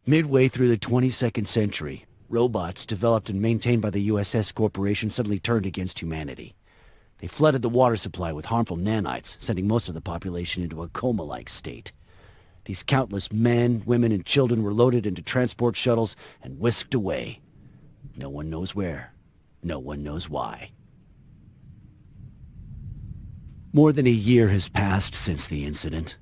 Midway through the 22nd century, robots developed and maintained by the USS Corporation suddenly turned against humanity. They flooded the water supply with harmful nanites, sending most of the population into a coma-like state. These countless men, women, and children were loaded into transport shuttles and whisked away. No one knows where. No one knows why. More than a year has passed since the incident.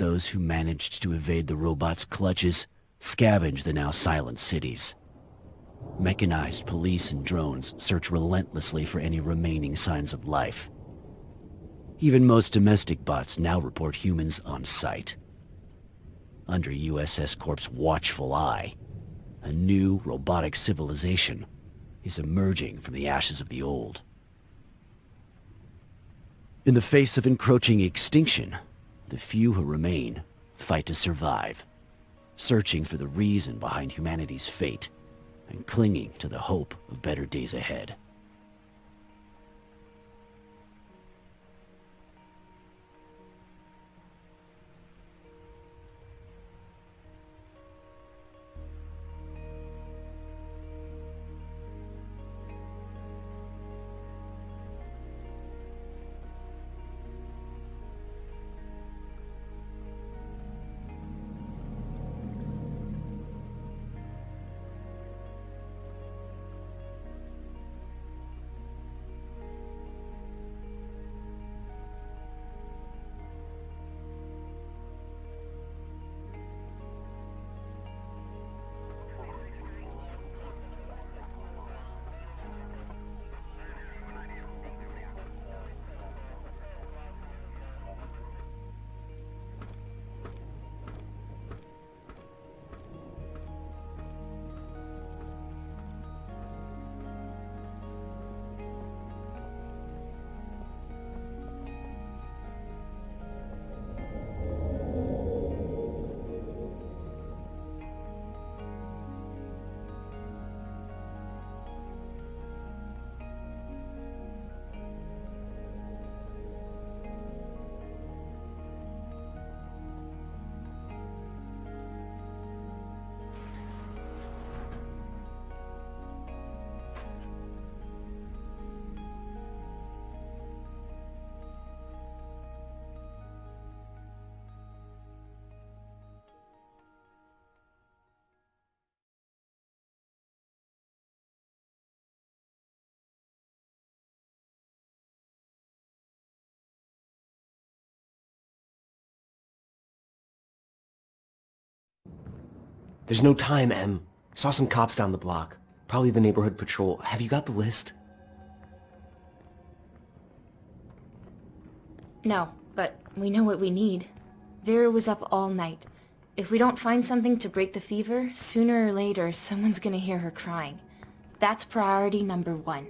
Those who managed to evade the robots' clutches scavenge the now silent cities. Mechanized police and drones search relentlessly for any remaining signs of life. Even most domestic bots now report humans on sight. Under USS Corp's watchful eye, a new robotic civilization is emerging from the ashes of the old. In the face of encroaching extinction, the few who remain fight to survive, searching for the reason behind humanity's fate and clinging to the hope of better days ahead. There's no time, Em. Saw some cops down the block. Probably the neighborhood patrol. Have you got the list? No, but we know what we need. Vera was up all night. If we don't find something to break the fever, sooner or later, someone's gonna hear her crying. That's priority number 1.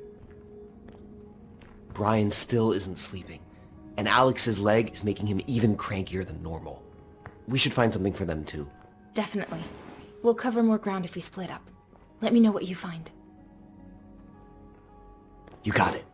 Brian still isn't sleeping, and Alex's leg is making him even crankier than normal. We should find something for them too. Definitely. We'll cover more ground if we split up. Let me know what you find. You got it.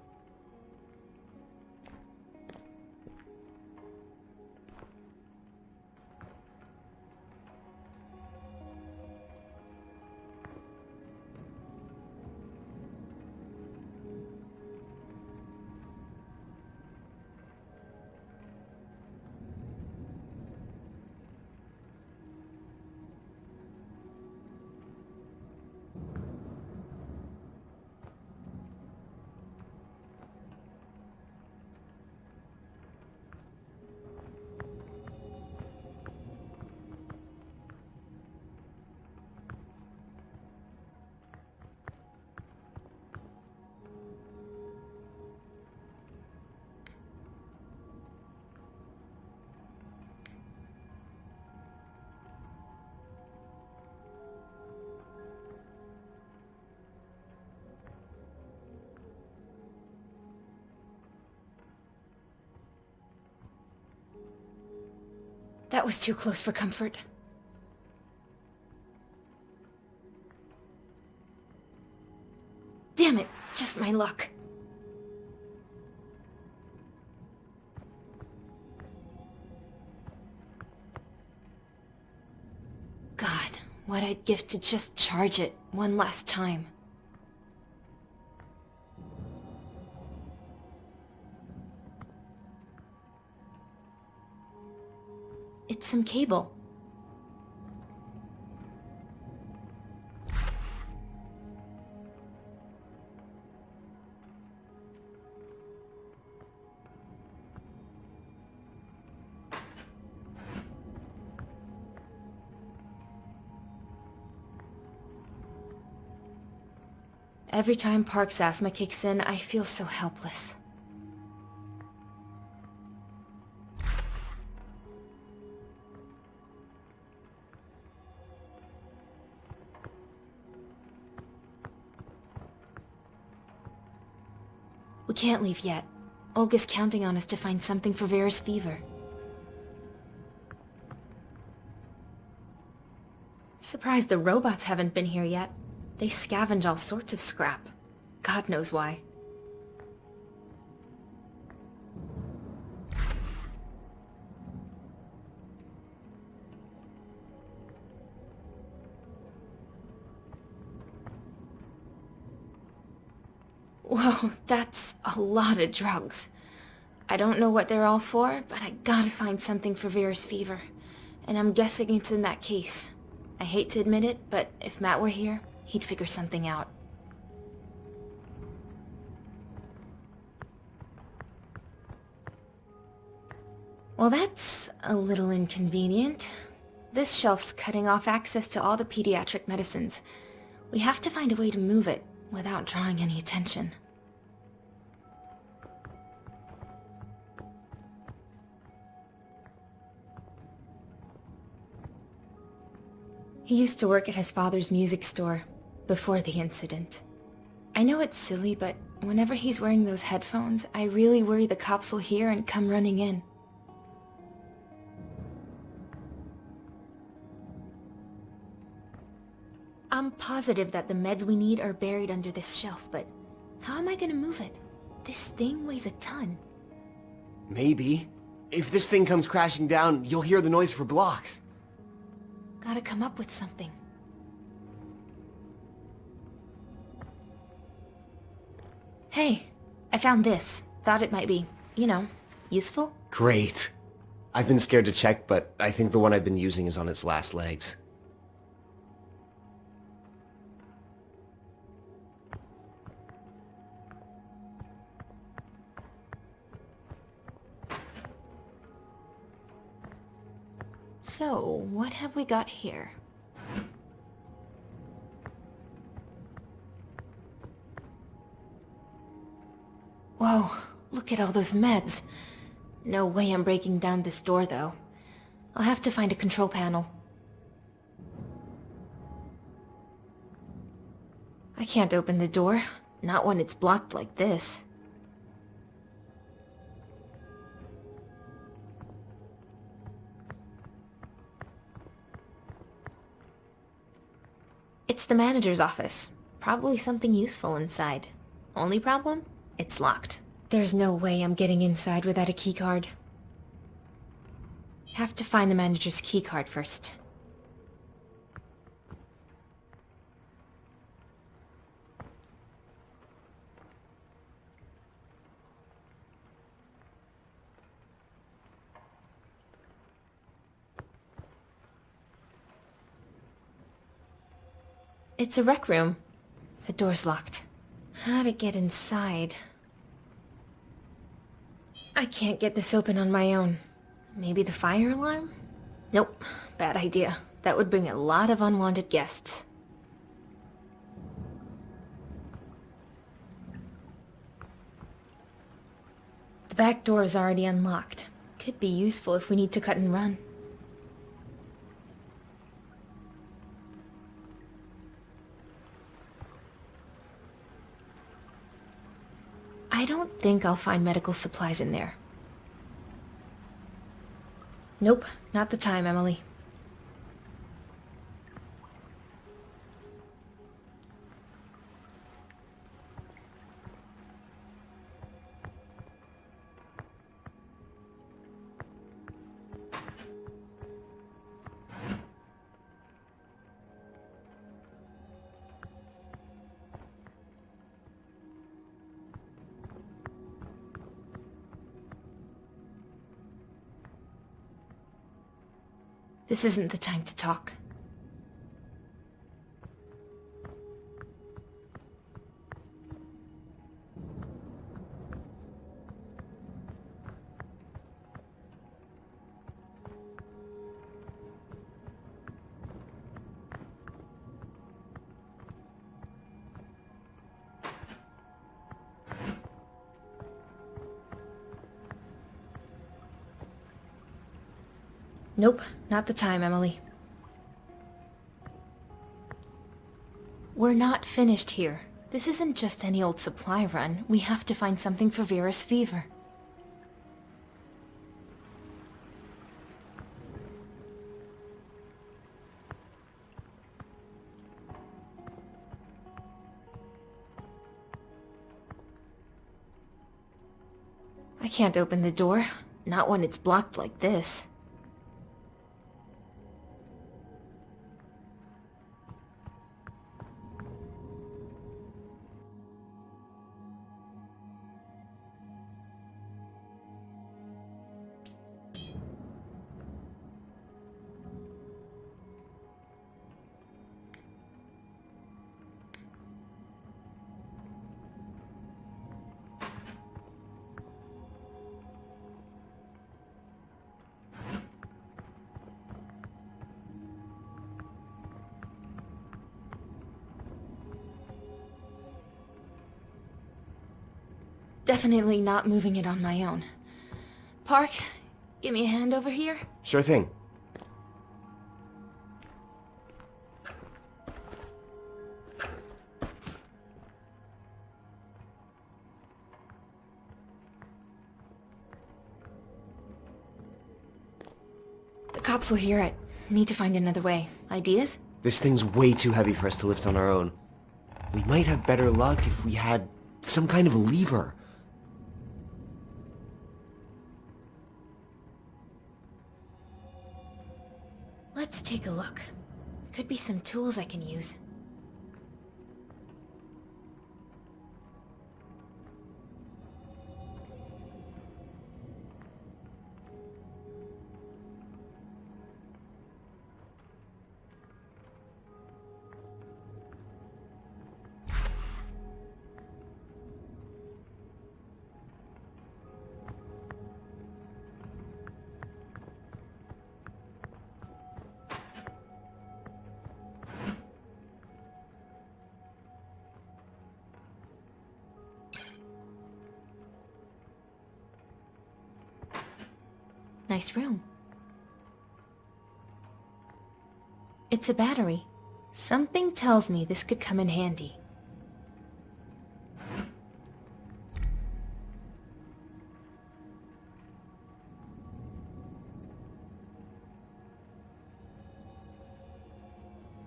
That was too close for comfort. Damn it, just my luck. God, What I'd give to just charge it one last time. It's some cable. Every time Park's asthma kicks in, I feel so helpless. We can't leave yet. Olga's counting on us to find something for Vera's fever. Surprised the robots haven't been here yet. They scavenge all sorts of scrap. God knows why. Whoa, that's a lot of drugs. I don't know what they're all for, but I gotta find something for Vera's fever. And I'm guessing it's in that case. I hate to admit it, but if Matt were here, he'd figure something out. Well, that's a little inconvenient. This shelf's cutting off access to all the pediatric medicines. We have to find a way to move it without drawing any attention. He used to work at his father's music store before the incident. I know it's silly, but whenever he's wearing those headphones, I really worry the cops will hear and come running in. I'm positive that the meds we need are buried under this shelf, but how am I gonna move it? This thing weighs a ton. Maybe. If this thing comes crashing down, you'll hear the noise for blocks. Gotta come up with something. Hey, I found this. Thought it might be, useful? Great. I've been scared to check, but I think the one I've been using is on its last legs. So, what have we got here? Whoa, look at all those meds. No way I'm breaking down this door, though. I'll have to find a control panel. I can't open the door, not when it's blocked like this. It's the manager's office. Probably something useful inside. Only problem? It's locked. There's no way I'm getting inside without a keycard. Have to find the manager's keycard first. It's a rec room. The door's locked. How to get inside? I can't get this open on my own. Maybe the fire alarm? Nope, bad idea. That would bring a lot of unwanted guests. The back door is already unlocked. Could be useful if we need to cut and run. I don't think I'll find medical supplies in there. Nope, not the time, Emily. This isn't the time to talk. Nope, not the time, Emily. We're not finished here. This isn't just any old supply run. We have to find something for Vera's fever. I can't open the door. Not when it's blocked like this. Definitely not moving it on my own. Park, give me a hand over here. Sure thing. The capsule here. I need to find another way. Ideas? This thing's way too heavy for us to lift on our own. We might have better luck if we had some kind of a lever. Let's take a look. Could be some tools I can use. Nice room. It's a battery. Something tells me this could come in handy.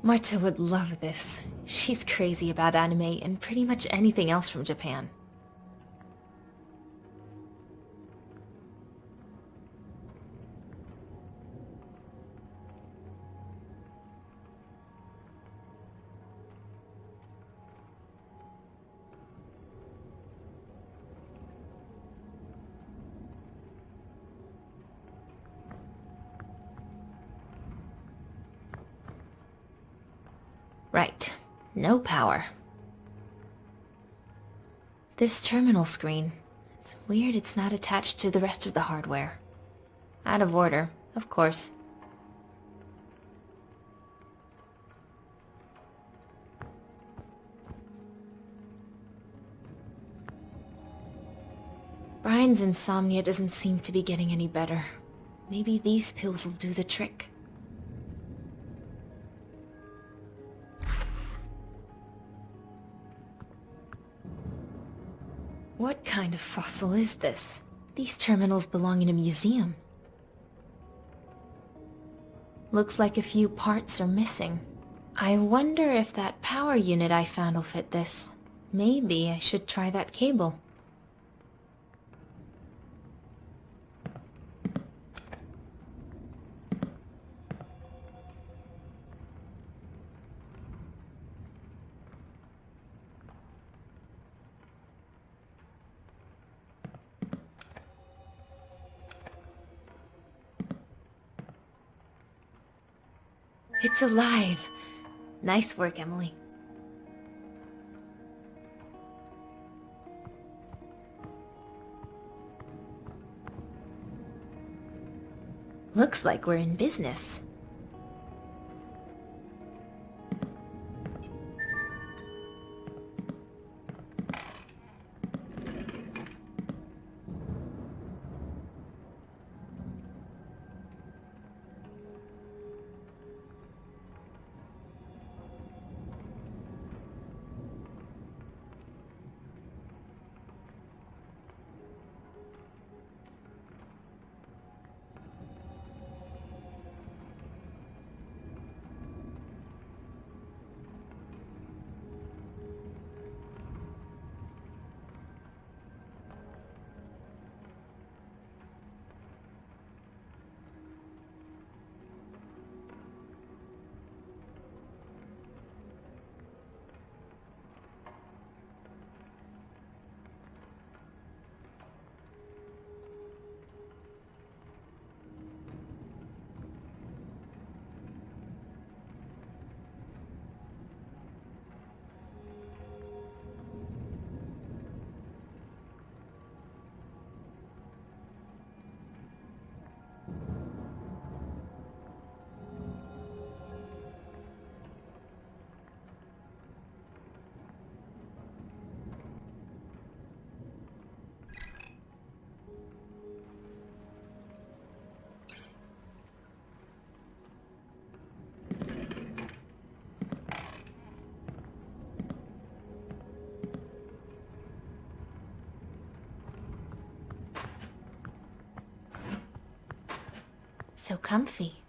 Marta would love this. She's crazy about anime and pretty much anything else from Japan. Right. No power. This terminal screen. It's weird it's not attached to the rest of the hardware. Out of order, of course. Brian's insomnia doesn't seem to be getting any better. Maybe these pills will do the trick. What kind of fossil is this? These terminals belong in a museum. Looks like a few parts are missing. I wonder if that power unit I found will fit this. Maybe I should try that cable. It's alive. Nice work, Emily. Looks like we're in business. So comfy.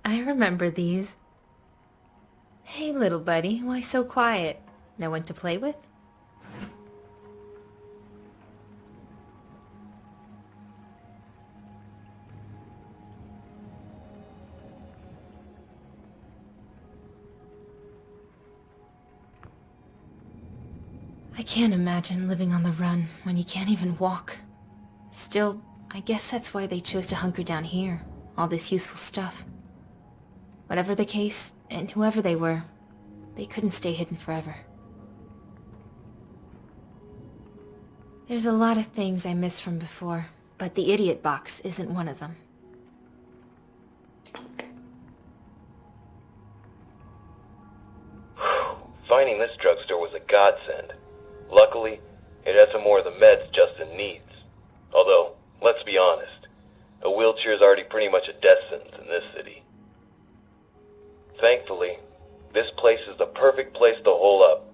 I remember these. Hey, little buddy, why so quiet? No one to play with? I can't imagine living on the run when you can't even walk. Still, I guess that's why they chose to hunker down here. All this useful stuff. Whatever the case, and whoever they were, they couldn't stay hidden forever. There's a lot of things I miss from before, but the idiot box isn't one of them. Finding this drugstore was a godsend. Luckily, it had some more of the meds Justin needs. Although, let's be honest, a wheelchair is already pretty much a death sentence in this city. Thankfully, this place is the perfect place to hole up.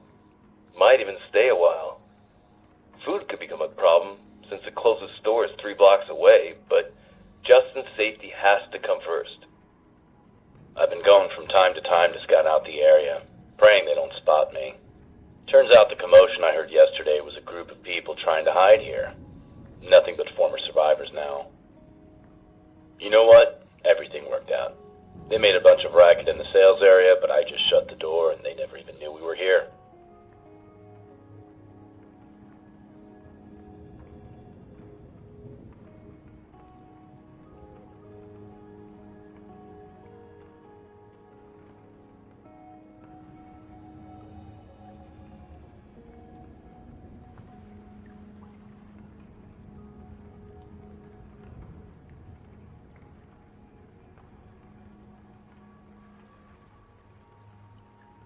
Might even stay a while. Food could become a problem, since the closest store is 3 blocks away, but Justin's safety has to come first. I've been going from time to time to scout out the area, praying they don't spot me. Turns out the commotion I heard yesterday was a group of people trying to hide here. Nothing but former survivors now. You know what? Everything worked out. They made a bunch of racket in the sales area, but I just shut the door and they never even knew we were here.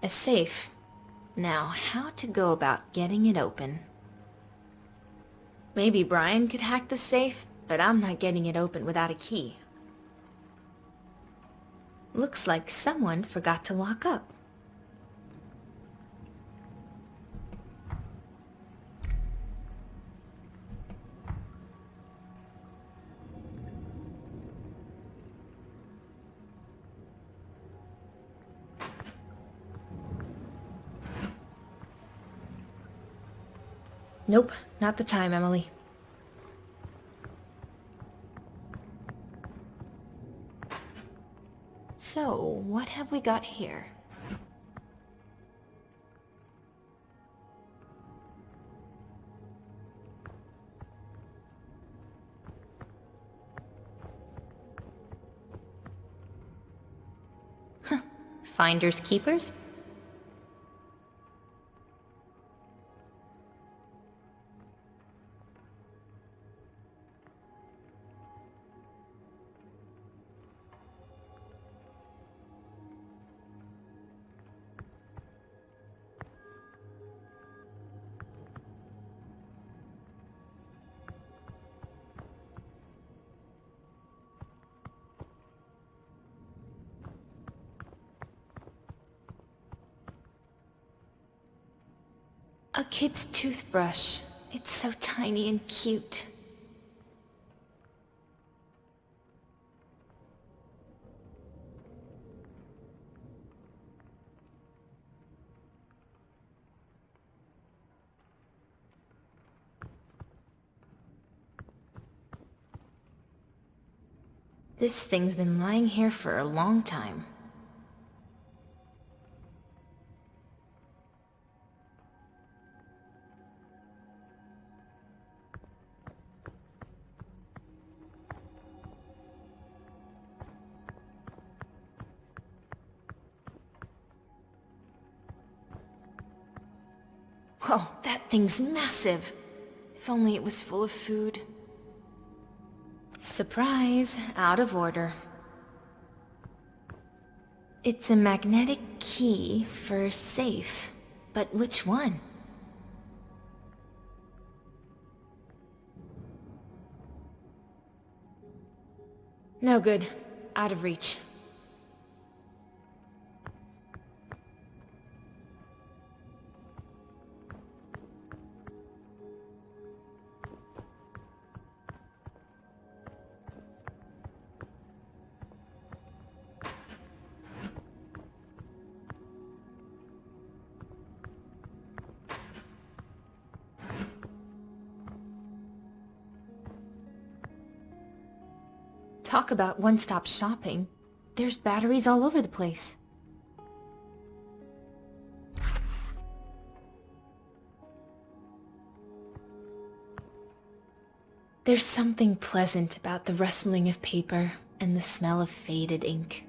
A safe. Now, how to go about getting it open? Maybe Brian could hack the safe, but I'm not getting it open without a key. Looks like someone forgot to lock up. Nope, not the time, Emily. So, what have we got here? Finders keepers? A kid's toothbrush. It's so tiny and cute. This thing's been lying here for a long time. Whoa, that thing's massive. If only it was full of food. Surprise, out of order. It's a magnetic key for a safe, but which one? No good. Out of reach. Talk about one-stop shopping. There's batteries all over the place. There's something pleasant about the rustling of paper and the smell of faded ink.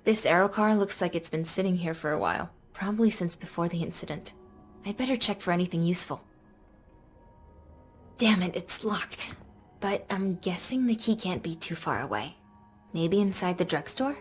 This AEROCAR looks like it's been sitting here for a while, probably since before the incident. I'd better check for anything useful. Damn it, it's locked. But I'm guessing the key can't be too far away. Maybe inside the drugstore?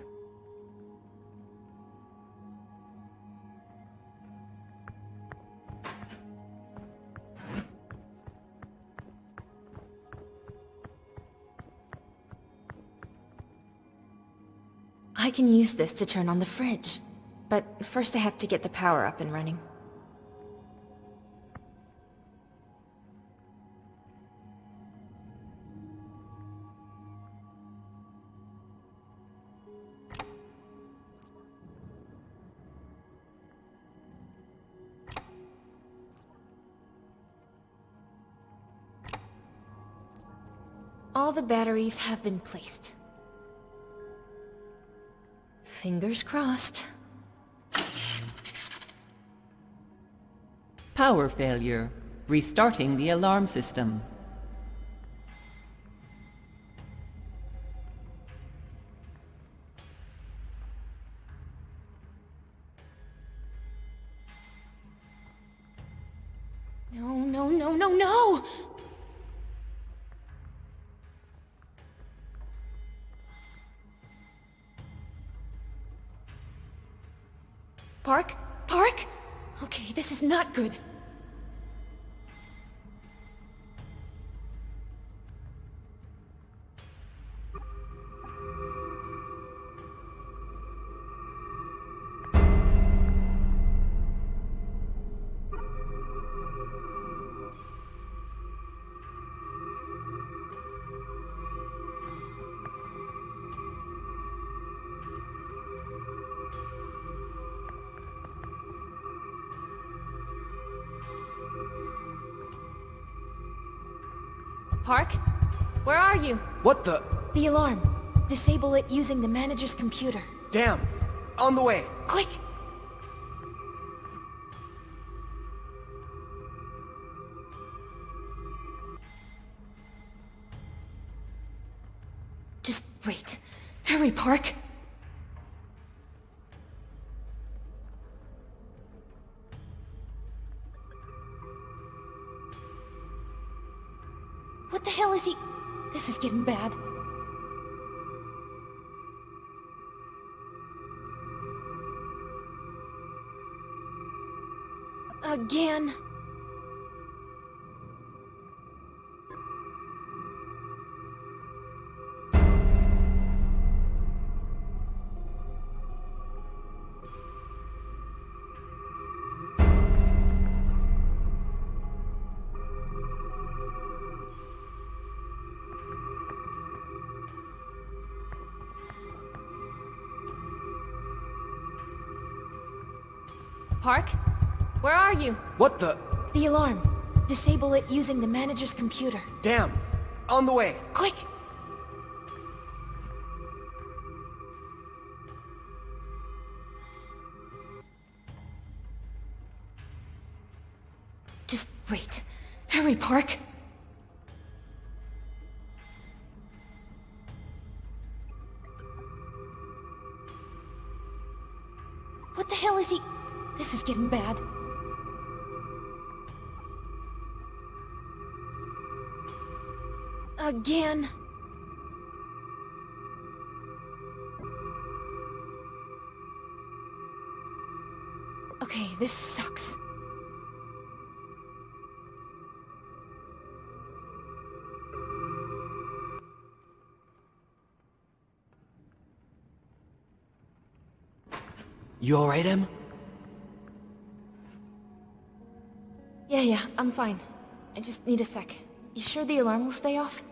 I can use this to turn on the fridge. But first I have to get the power up and running. All the batteries have been placed. Fingers crossed. Power failure. Restarting the alarm system. No, no, no, no, no! Park? Park? Okay, this is not good. Park? Where are you? What the? The alarm. Disable it using the manager's computer. Damn. On the way. Quick! Just wait. Hurry, Park. What the hell is he? This is getting bad. Again. Park? Where are you? What the? The alarm. Disable it using the manager's computer. Damn. On the way. Quick! Just wait. Hurry, Park. What the hell is he? This is getting bad. Again. Okay, this sucks. You alright, Em? Yeah, I'm fine. I just need a sec. You sure the alarm will stay off?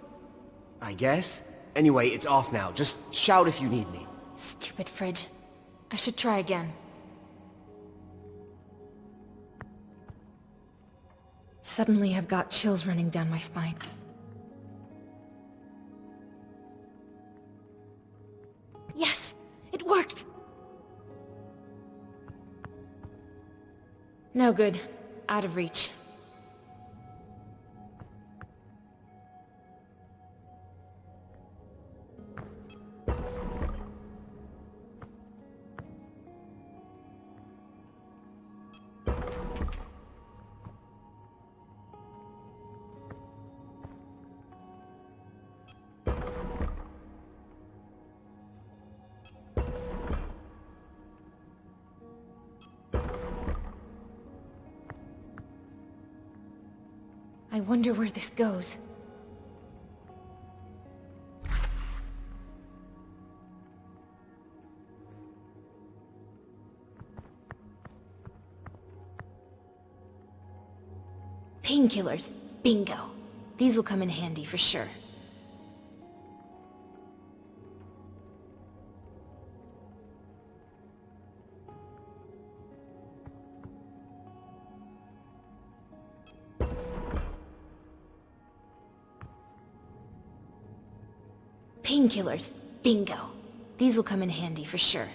I guess. Anyway, it's off now. Just shout if you need me. Stupid fridge. I should try again. Suddenly I've got chills running down my spine. Yes! It worked! No good. Out of reach. I wonder where this goes. Painkillers. Bingo. These will come in handy for sure. Painkillers. Bingo. These will come in handy for sure.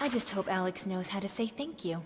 I just hope Alex knows how to say thank you.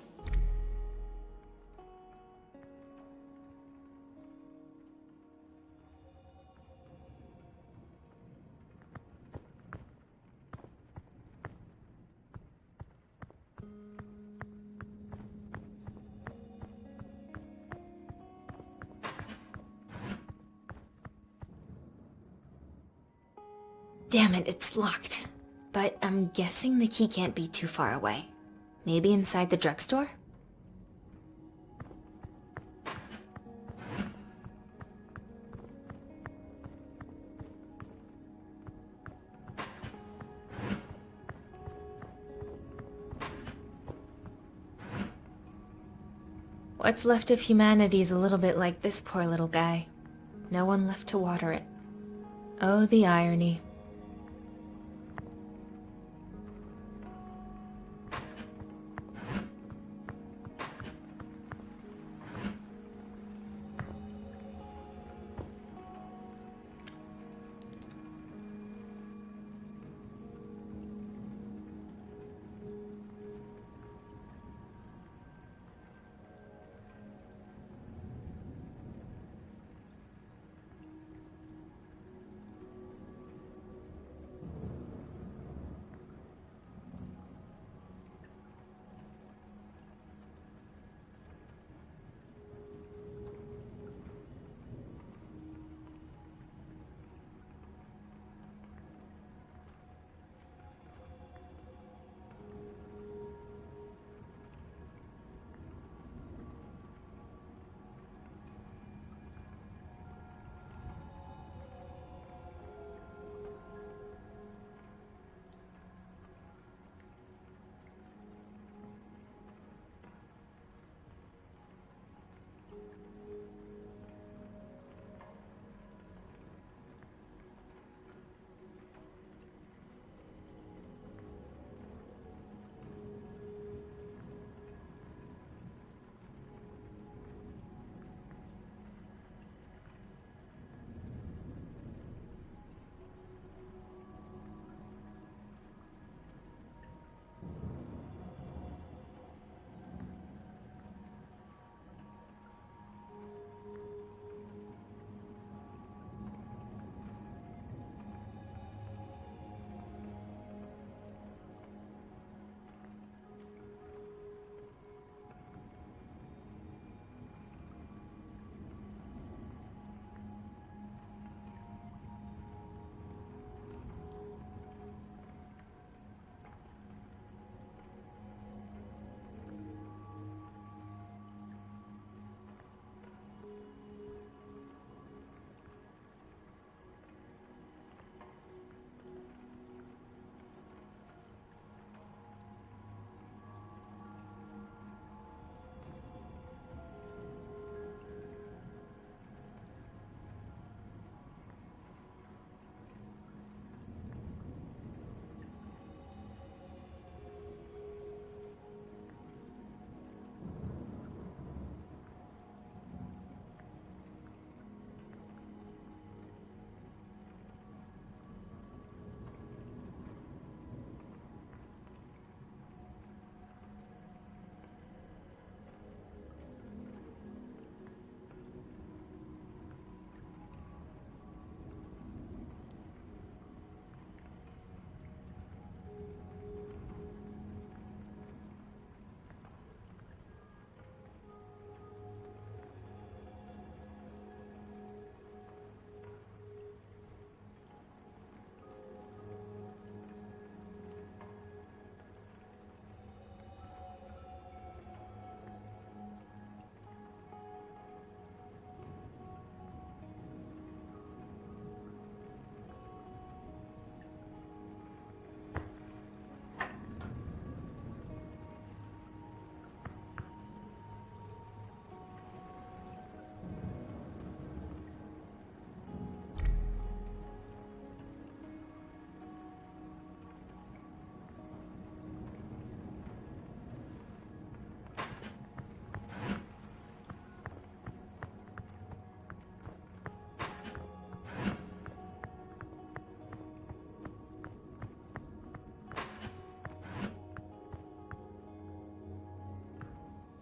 Damn it, it's locked. but I'm guessing the key can't be too far away. Maybe inside the drugstore? What's left of humanity's a little bit like this poor little guy. No one left to water it. Oh, the irony.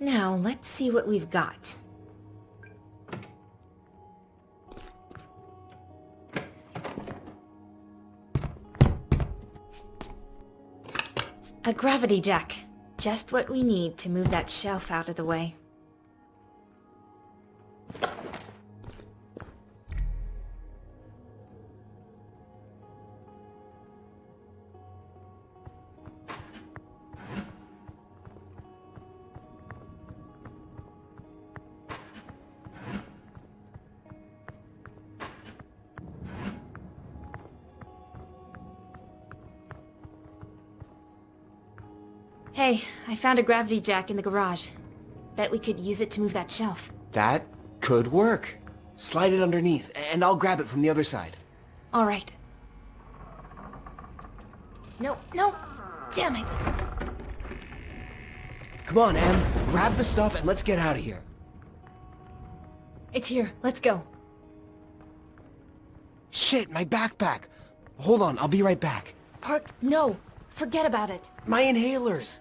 Now, let's see what we've got. A gravity jack. Just what we need to move that shelf out of the way. Hey, I found a gravity jack in the garage. Bet we could use it to move that shelf. That could work. Slide it underneath, and I'll grab it from the other side. All right. No, no! Damn it! Come on, Em. Grab the stuff and let's get out of here. It's here. Let's go. Shit, my backpack. Hold on, I'll be right back. Park, no. Forget about it. My inhalers.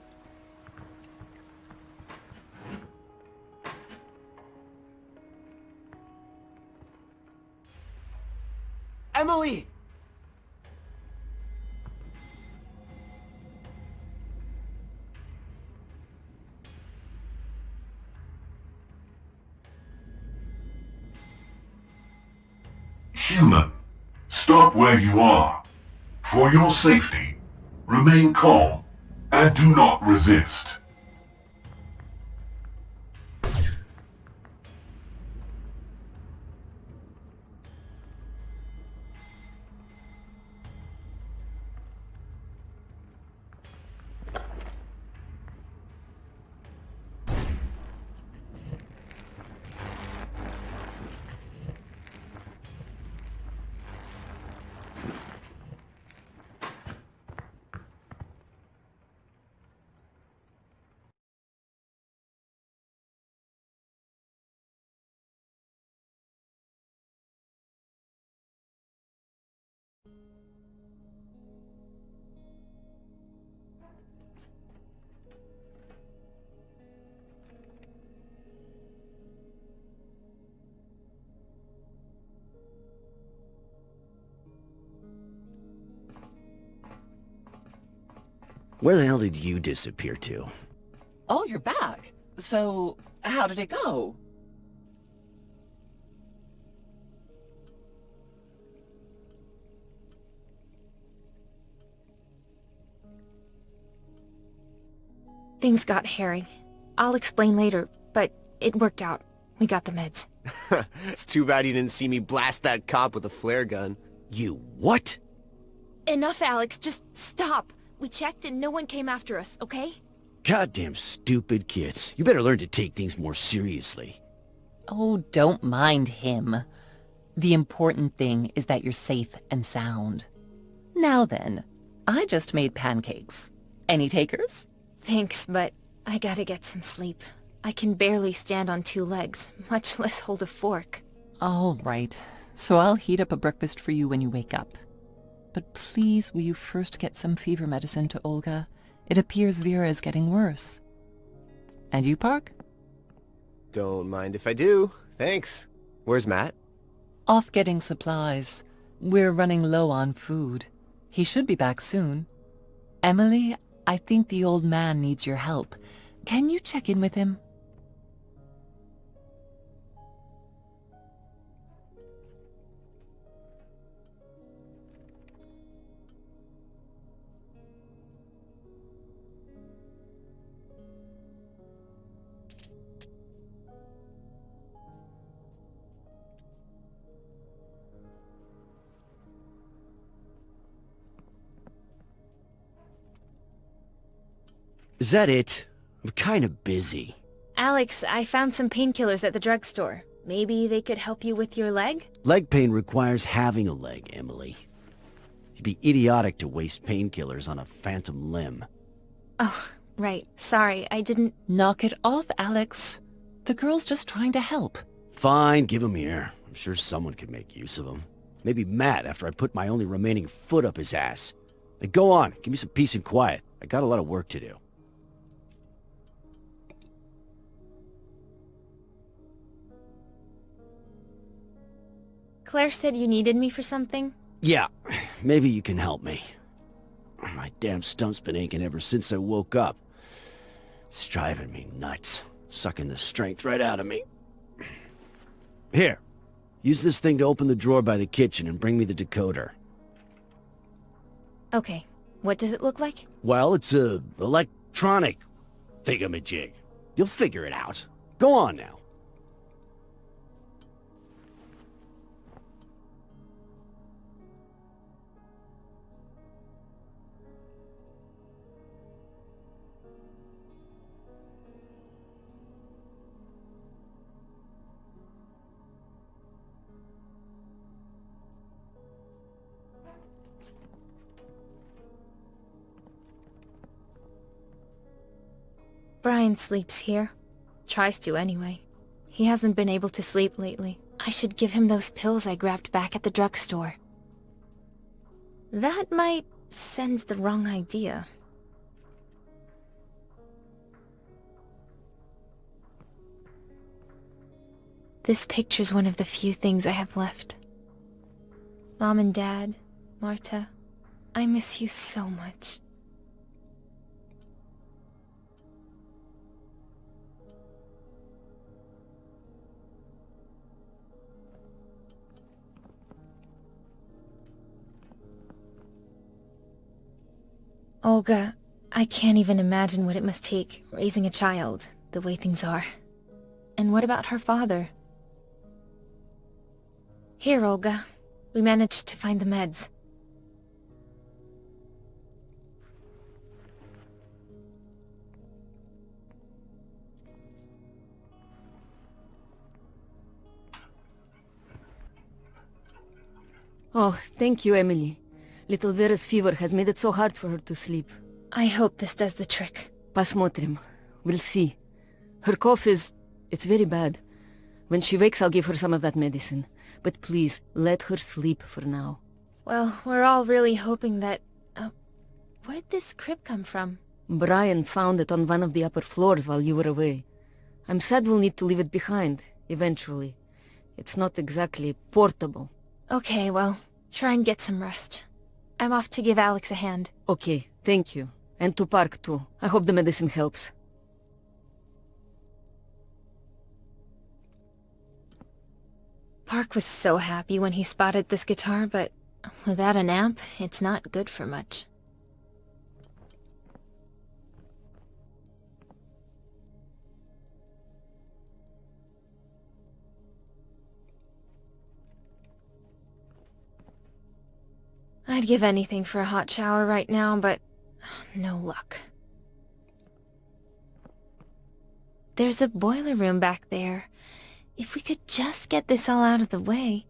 Emily! Human, stop where you are. For your safety, remain calm and do not resist. Where the hell did you disappear to? Oh, you're back. So, how did it go? Things got hairy. I'll explain later, but it worked out. We got the meds. It's too bad you didn't see me blast that cop with a flare gun. You what? Enough, Alex. Just stop. We checked and no one came after us, okay? Goddamn stupid kids. You better learn to take things more seriously. Oh, don't mind him. The important thing is that you're safe and sound. Now then, I just made pancakes. Any takers? Thanks, but I gotta get some sleep. I can barely stand on 2 legs, much less hold a fork. All right. So I'll heat up a breakfast for you when you wake up. But please, will you first get some fever medicine to Olga? It appears Vera is getting worse. And you, Park? Don't mind if I do. Thanks. Where's Matt? Off getting supplies. We're running low on food. He should be back soon. Emily, I think the old man needs your help. Can you check in with him? Is that it? I'm kinda busy. Alex, I found some painkillers at the drugstore. Maybe they could help you with your leg? Leg pain requires having a leg, Emily. You'd be idiotic to waste painkillers on a phantom limb. Oh, right. Sorry, I didn't... Knock it off, Alex. The girl's just trying to help. Fine, give him here. I'm sure someone could make use of him. Maybe Matt after I put my only remaining foot up his ass. Now go on, give me some peace and quiet. I got a lot of work to do. Claire said you needed me for something? Yeah, maybe you can help me. My damn stump's been aching ever since I woke up. It's driving me nuts, sucking the strength right out of me. Here, use this thing to open the drawer by the kitchen and bring me the decoder. Okay. What does it look like? Well, it's a electronic thingamajig. You'll figure it out. Go on now. Brian sleeps here. Tries to anyway. He hasn't been able to sleep lately. I should give him those pills I grabbed back at the drugstore. That might send the wrong idea. This picture's one of the few things I have left. Mom and Dad, Marta, I miss you so much. Olga, I can't even imagine what it must take raising a child the way things are. And what about her father? Here, Olga. We managed to find the meds. Oh, thank you, Emily. Little Vera's fever has made it so hard for her to sleep. I hope this does the trick. Pasmotrim. We'll see. Her cough it's very bad. When she wakes, I'll give her some of that medicine. But please, let her sleep for now. Well, we're all really hoping that... where'd this crib come from? Brian found it on one of the upper floors while you were away. I'm sad we'll need to leave it behind, eventually. It's not exactly portable. Okay, well, try and get some rest. I'm off to give Alex a hand. Okay, thank you. And to Park, too. I hope the medicine helps. Park was so happy when he spotted this guitar, but without an amp, it's not good for much. I'd give anything for a hot shower right now, but no luck. There's a boiler room back there. If we could just get this all out of the way...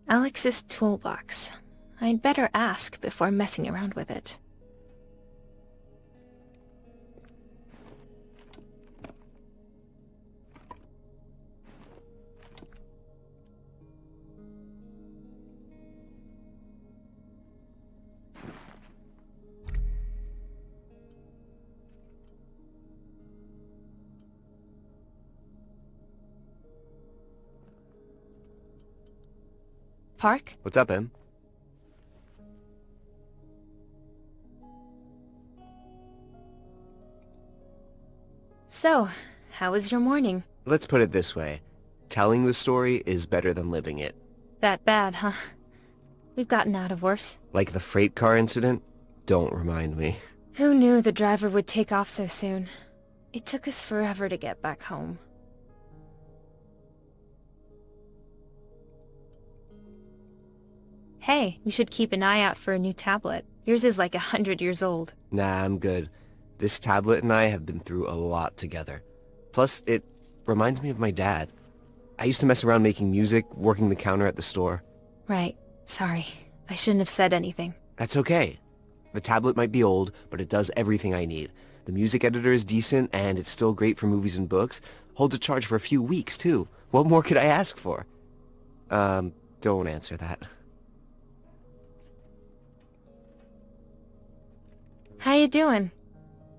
Alex's toolbox. I'd better ask before messing around with it. Park? What's up, Em? So, how was your morning? Let's put it this way. Telling the story is better than living it. That bad, huh? We've gotten out of worse. Like the freight car incident? Don't remind me. Who knew the driver would take off so soon? It took us forever to get back home. Hey, we should keep an eye out for a new tablet. Yours is like 100 years old. Nah, I'm good. This tablet and I have been through a lot together. Plus, it reminds me of my dad. I used to mess around making music, working the counter at the store. Right. Sorry. I shouldn't have said anything. That's okay. The tablet might be old, but it does everything I need. The music editor is decent, and it's still great for movies and books. Holds a charge for a few weeks, too. What more could I ask for? Don't answer that. How you doing?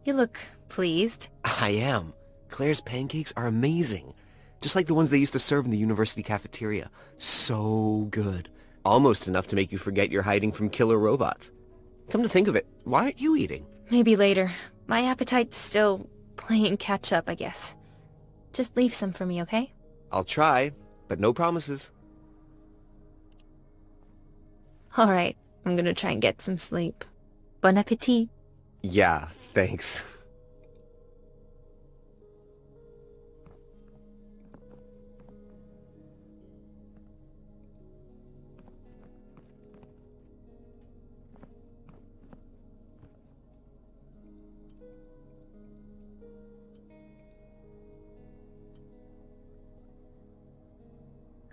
You look pleased. I am. Claire's pancakes are amazing. Just like the ones they used to serve in the university cafeteria. So good. Almost enough to make you forget you're hiding from killer robots. Come to think of it, why aren't you eating? Maybe later. My appetite's still playing catch up, I guess. Just leave some for me, okay? I'll try, but no promises. Alright, I'm gonna try and get some sleep. Bon appetit. Yeah, thanks.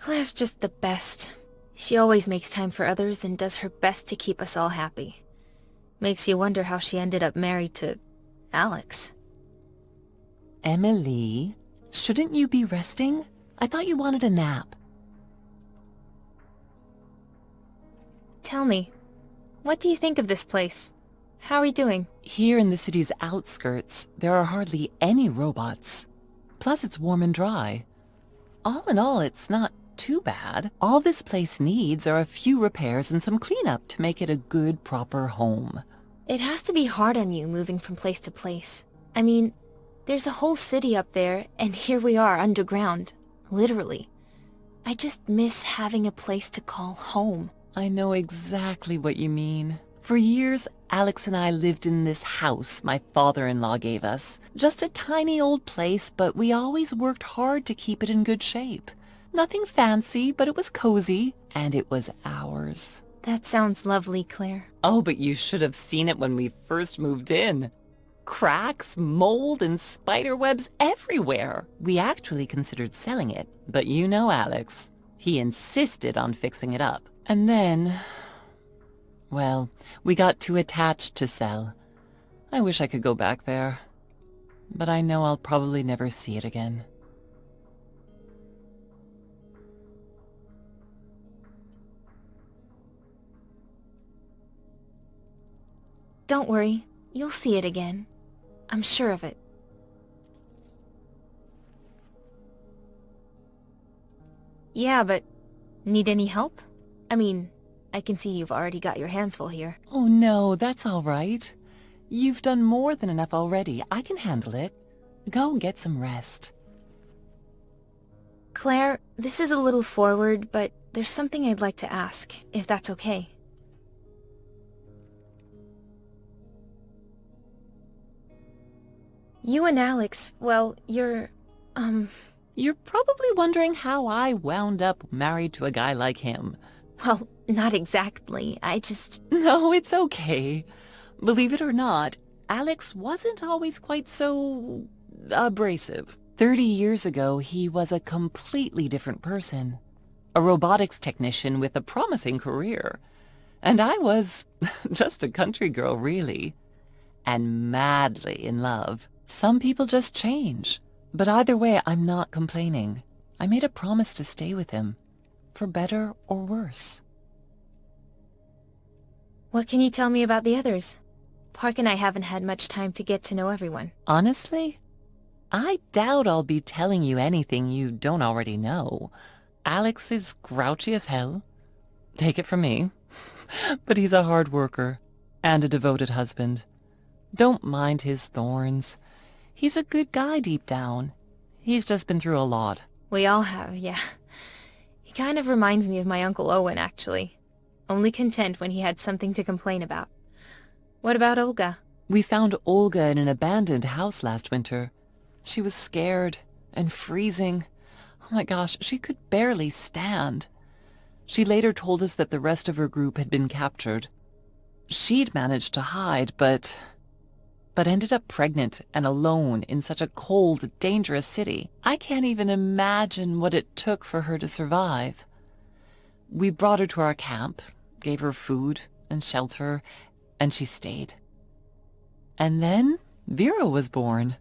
Claire's just the best. She always makes time for others and does her best to keep us all happy. Makes you wonder how she ended up married to Alex. Emily, shouldn't you be resting? I thought you wanted a nap. Tell me, what do you think of this place? How are we doing? Here in the city's outskirts, there are hardly any robots. Plus it's warm and dry. All in all, it's not too bad. All this place needs are a few repairs and some cleanup to make it a good, proper home. It has to be hard on you moving from place to place. I mean, there's a whole city up there, and here we are underground. Literally. I just miss having a place to call home. I know exactly what you mean. For years, Alex and I lived in this house my father-in-law gave us. Just a tiny old place, but we always worked hard to keep it in good shape. Nothing fancy, but it was cozy, and it was ours. That sounds lovely, Claire. Oh, but you should have seen it when we first moved in. Cracks, mold, and spider webs everywhere. We actually considered selling it, but you know Alex. He insisted on fixing it up. And then, well, we got too attached to sell. I wish I could go back there, but I know I'll probably never see it again. Don't worry, you'll see it again. I'm sure of it. Yeah, but need any help? I mean, I can see you've already got your hands full here. Oh no, that's all right. You've done more than enough already. I can handle it. Go get some rest. Claire, this is a little forward, but there's something I'd like to ask, if that's okay. You and Alex, well, you're probably wondering how I wound up married to a guy like him. Well, not exactly. No, it's okay. Believe it or not, Alex wasn't always quite so abrasive. 30 years ago, he was a completely different person. A robotics technician with a promising career. And I was just a country girl, really. And madly in love. Some people just change. But either way, I'm not complaining. I made a promise to stay with him. For better or worse. What can you tell me about the others? Park and I haven't had much time to get to know everyone. Honestly, I doubt I'll be telling you anything you don't already know. Alex is grouchy as hell. Take it from me. But he's a hard worker and a devoted husband. Don't mind his thorns. He's a good guy deep down. He's just been through a lot. We all have, yeah. He kind of reminds me of my Uncle Owen, actually. Only content when he had something to complain about. What about Olga? We found Olga in an abandoned house last winter. She was scared and freezing. Oh my gosh, she could barely stand. She later told us that the rest of her group had been captured. She'd managed to hide, but ended up pregnant and alone in such a cold, dangerous city. I can't even imagine what it took for her to survive. We brought her to our camp, gave her food and shelter, and she stayed. And then Vera was born.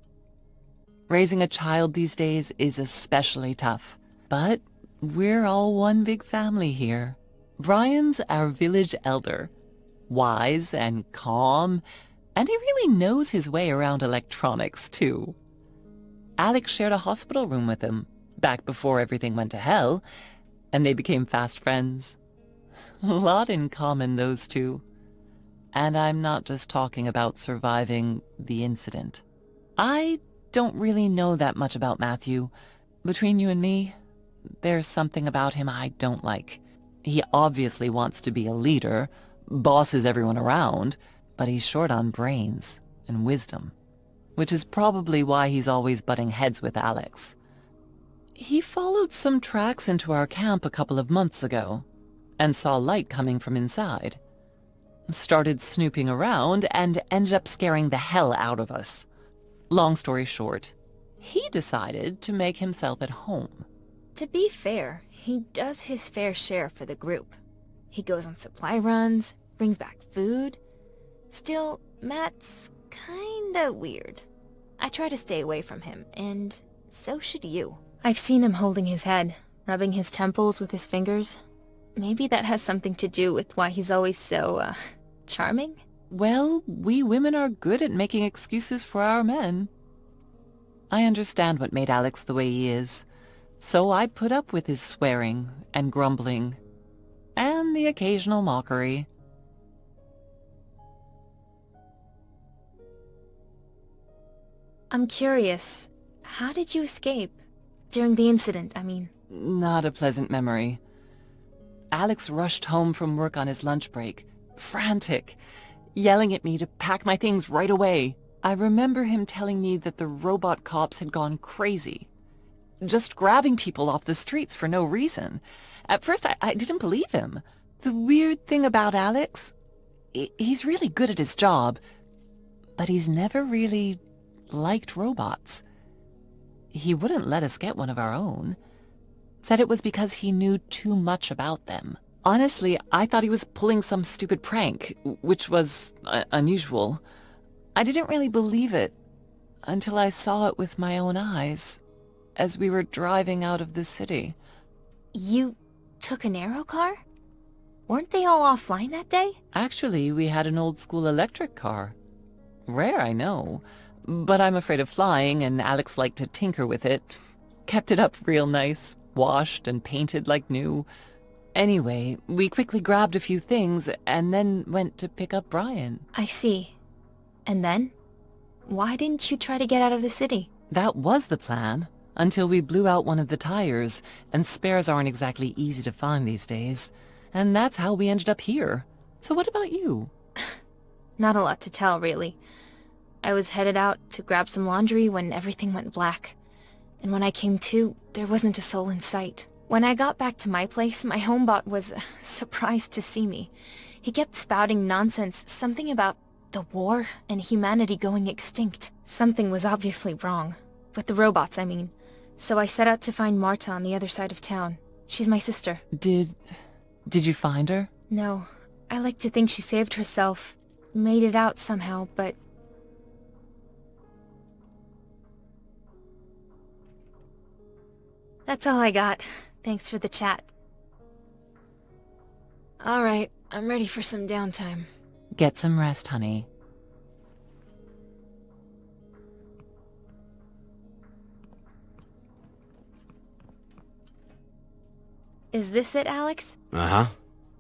Raising a child these days is especially tough, but we're all one big family here. Brian's our village elder, wise and calm, and he really knows his way around electronics, too. Alex shared a hospital room with him, back before everything went to hell, and they became fast friends. A lot in common, those two. And I'm not just talking about surviving the incident. I don't really know that much about Matthew. Between you and me, there's something about him I don't like. He obviously wants to be a leader, bosses everyone around, but he's short on brains and wisdom, which is probably why he's always butting heads with Alex. He followed some tracks into our camp a couple of months ago and saw light coming from inside. Started snooping around and ended up scaring the hell out of us. Long story short, he decided to make himself at home. To be fair, he does his fair share for the group. He goes on supply runs, brings back food. Still, Matt's kinda weird. I try to stay away from him, and so should you. I've seen him holding his head, rubbing his temples with his fingers. Maybe that has something to do with why he's always so, charming? Well, we women are good at making excuses for our men. I understand what made Alex the way he is, so I put up with his swearing and grumbling, and the occasional mockery. I'm curious, how did you escape? During the incident, I mean. Not a pleasant memory. Alex rushed home from work on his lunch break, frantic, yelling at me to pack my things right away. I remember him telling me that the robot cops had gone crazy, just grabbing people off the streets for no reason. At first, I didn't believe him. The weird thing about Alex, he's really good at his job, but he's never really liked robots. He wouldn't let us get one of our own. Said it was because he knew too much about them. Honestly, I thought he was pulling some stupid prank, which was unusual. I didn't really believe it until I saw it with my own eyes as we were driving out of the city. You took an AEROCAR? Weren't they all offline that day? Actually, we had an old-school electric car. Rare, I know, but I'm afraid of flying, and Alex liked to tinker with it. Kept it up real nice, washed and painted like new. Anyway, we quickly grabbed a few things and then went to pick up Brian. I see. And then? Why didn't you try to get out of the city? That was the plan, until we blew out one of the tires, and spares aren't exactly easy to find these days. And that's how we ended up here. So what about you? Not a lot to tell, really. I was headed out to grab some laundry when everything went black. And when I came to, there wasn't a soul in sight. When I got back to my place, my homebot was surprised to see me. He kept spouting nonsense, something about the war and humanity going extinct. Something was obviously wrong. With the robots, I mean. So I set out to find Marta on the other side of town. She's my sister. Did you find her? No. I like to think she saved herself. Made it out somehow, but... That's all I got. Thanks for the chat. Alright, I'm ready for some downtime. Get some rest, honey. Is this it, Alex? Uh-huh.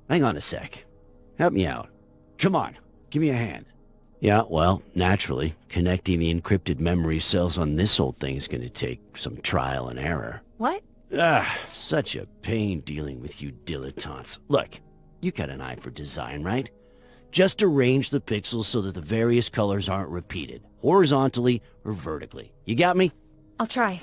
Hang on a sec. Help me out. Come on, give me a hand. Yeah, well, naturally, connecting the encrypted memory cells on this old thing is going to take some trial and error. What? Such a pain dealing with you dilettantes. Look, you got an eye for design, right? Just arrange the pixels so that the various colors aren't repeated, horizontally or vertically. You got me? I'll try.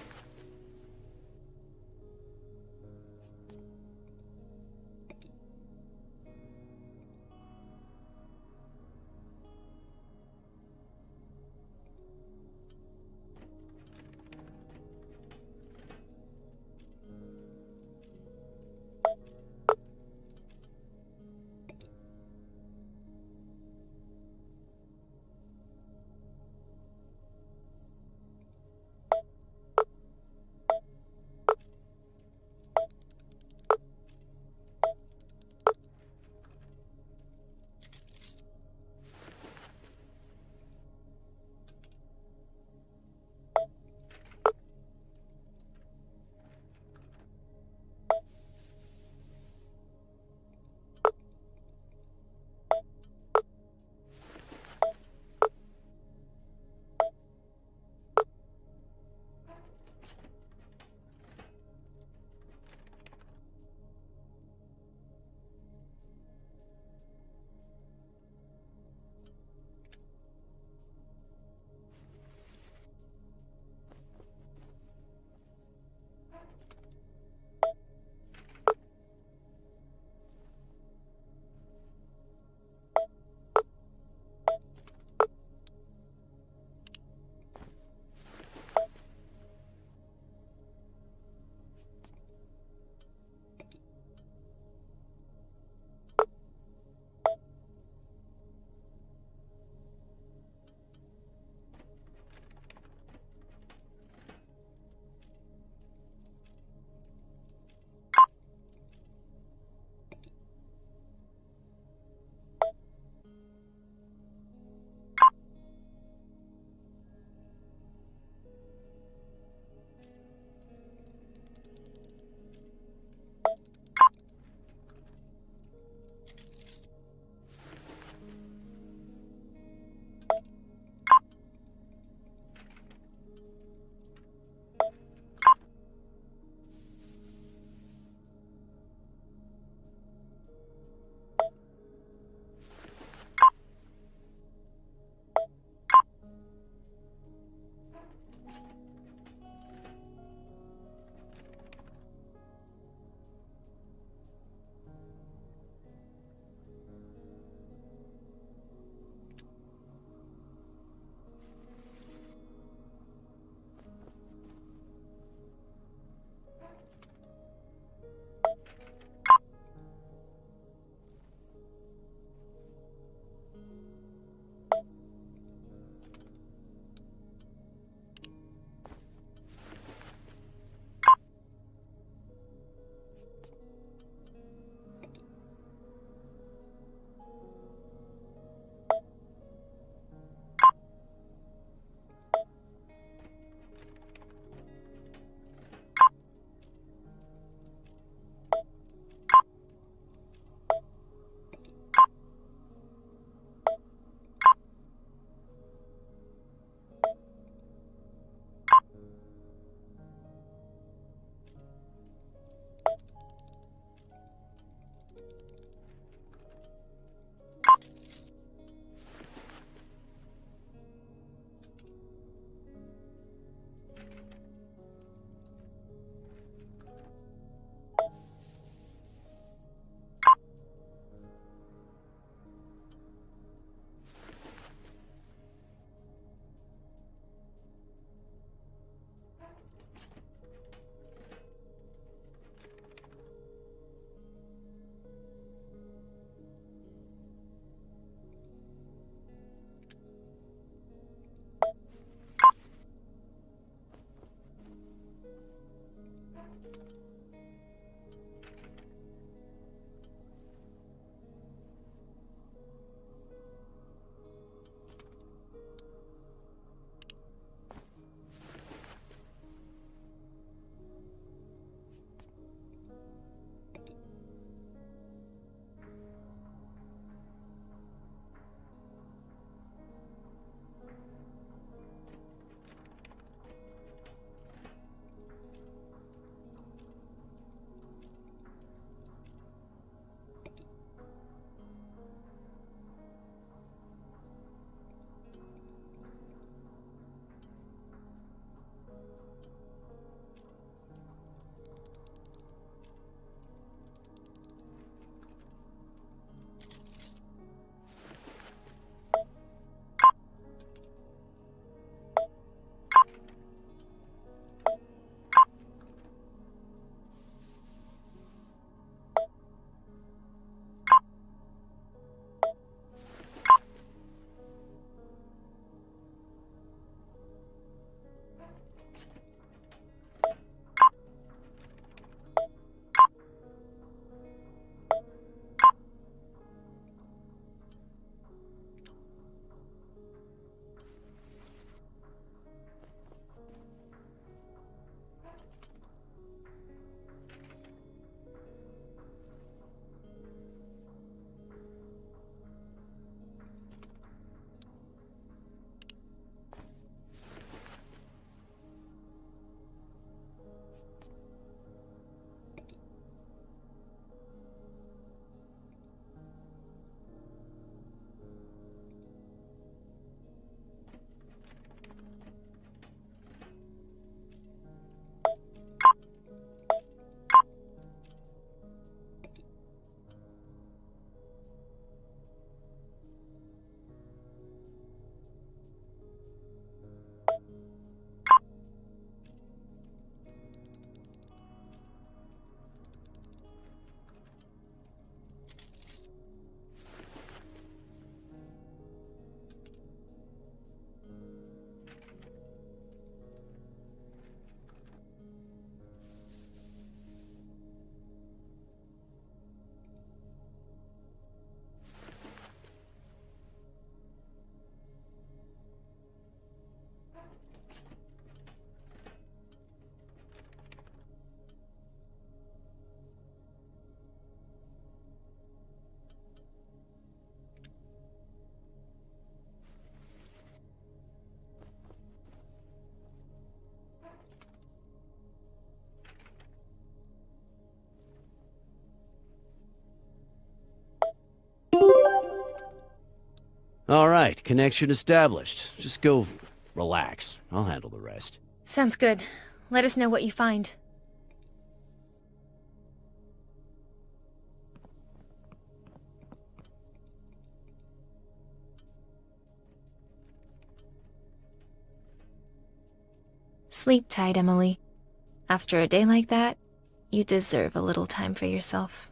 All right, connection established. Just go relax. I'll handle the rest. Sounds good. Let us know what you find. Sleep tight, Emily. After a day like that, you deserve a little time for yourself.